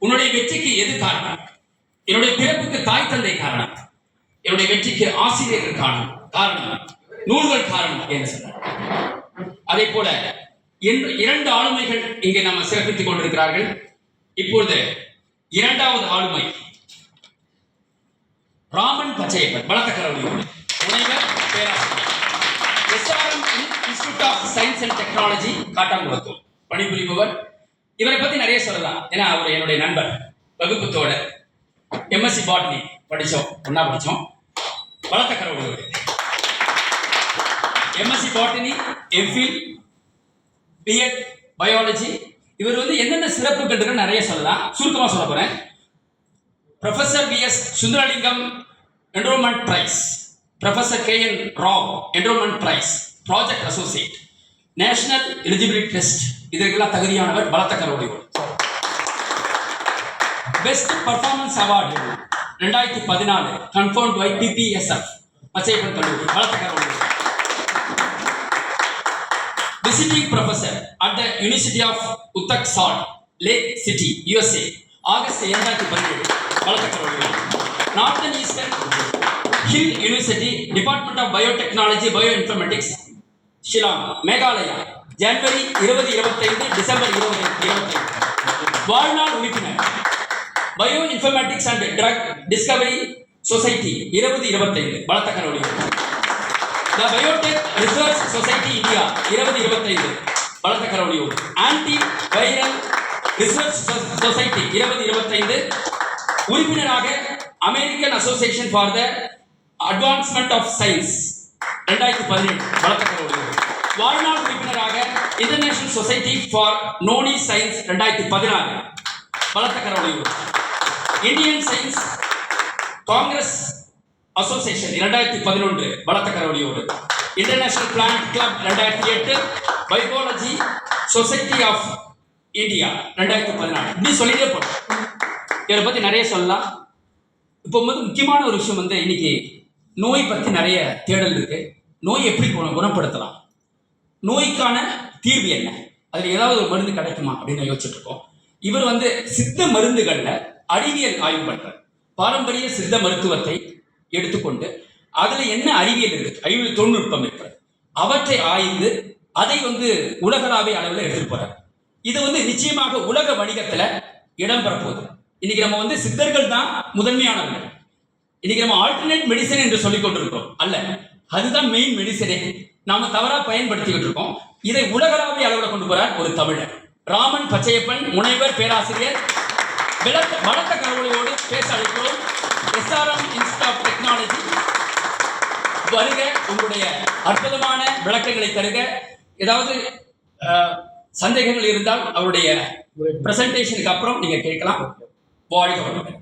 உன்னுடைய வெற்றிக்கு எது காரணம்? என்னுடைய பிறப்புக்கு தாய் தந்தை காரணம், என்னுடைய வெற்றிக்கு ஆசிரியர்கள் காரணம், நூல்கள் காரணம் என்று சொன்னார். அதே போல 2 ஆளுமைகள் இங்கே நம்ம சிறப்பித்துக் கொண்டிருக்கிறார்கள். இப்பொழுது 2வது ஆளுமை ராமன் பச்சையப்பன், வளர்த்தக்கரவழியோடு முனைவர் பேராசிரியர், SRM institute of science and technology, Kattankulathur பணிபுரிபவர். இவரை பத்தி நிறைய சொல்லலாம். ஏன்னா அவர் என்னுடைய நண்பர், வகுப்புத்தோட MSc பாட்னி ஒன்னா படிச்சோம். வளர்த்தக்கரவழியோடு MSc botany, MPhil, B.Ed biology. இவர் என்னென்ன சிறப்புகள் நிறைய சொல்லலாம். சுருக்கமா சொல்ல போறேன். Professor V.S. Sundaralingam enrolment prize, professor K.N. Rao enrolment prize, project associate, national eligibility test, இதற்கெல்லாம் தகுதியானவர். வளர்த்தக்கரவழியோடு best performance award 2014 confirmed by PPSF Pachaiyappan கல்லூரி, வளர்த்தக்கரவழியோடு. Visiting professor at the University of Uttar Salt Lake City, USA, August 2017, வளர்த்தக்கரவழியோடு. Northern Eastern Hill University, Department of Biotechnology, Bioinformatics, Shillong, Meghalaya, January 2025, December 2025. வாழ்நாள் உறுப்பினர் Bioinformatics and Drug Discovery Society 2025, வளர்த்தக்கரவழியோடு. The Biotech Research Society India 2025, வளர்த்தக்கரவழியோடு. Anti Viral Research Society 2025, உறுப்பினராக American association for the advancement of science 2017, வளர்த்தக்கரவழியோடு. வாழ்நாள் உறுப்பினராக international society for noni science 2016, வளர்த்தக்கரவழியோடு. Indian science congress association 2011, வளர்த்தக்கரவழியோடு. International plant club 2008, biology society of India 2014. இப்படி சொல்லிட்டே போறோம். இவரை பத்தி நிறைய சொல்லலாம். இப்போ முக்கியமான ஒரு விஷயம் இன்னைக்கு நோய் பத்தி நிறைய தேடல் இருக்கு. நோய் எப்படி குணப்படுத்தலாம், நோய்க்கான தீர்வு என்ன, அதுல ஏதாவது ஒரு மருந்து கிடைக்குமா அப்படின்னு யோசிச்சுட்டு இருக்கோம். இவர் சித்த மருந்துகள்ல அறிவியல் ஆய்வு பண்றார். பாரம்பரிய சித்த மருத்துவத்தை எடுத்துக்கொண்டு அதுல என்ன அறிவியல் இருக்கு, அறிவியல் தொழில்நுட்பம் இருக்கு, அவற்றை ஆய்ந்து அதை உலகளாவிய அளவில் எடுத்துட்டு போறார். இது நிச்சயமாக உலக வணிகத்துல இடம்பெற போகுது. இன்னைக்கு நம்ம சித்தர்கள் தான் முதன்மையானவர்கள். இன்னைக்கு நம்ம ஆல்டர்னேட் மெடிசன் என்று சொல்லிக் கொண்டிருக்கிறோம். அல்ல, அதுதான் மெயின் மெடிசனே. நாம தவறா பயன்படுத்திக்கிட்டு இருக்கோம். இதை உலகளாவிய அளவில் கொண்டு போறார் ஒரு தமிழர், ராமன் பச்சையப்பன், முனைவர் பேராசிரியர். வளர்த்தக்கரவழியோடு பேச அழைக்கிறோம். SRM இன்ஸ்டிடியூட் ஆஃப் டெக்னாலஜி வருக, உங்களுடைய அற்புதமான விளக்கங்களை தருக. ஏதாவது சந்தேகங்கள் இருந்தால் அவருடைய பிரசன்டேஷனுக்கு அப்புறம் நீங்க கேட்கலாம். வாழ்க வளமுடன்.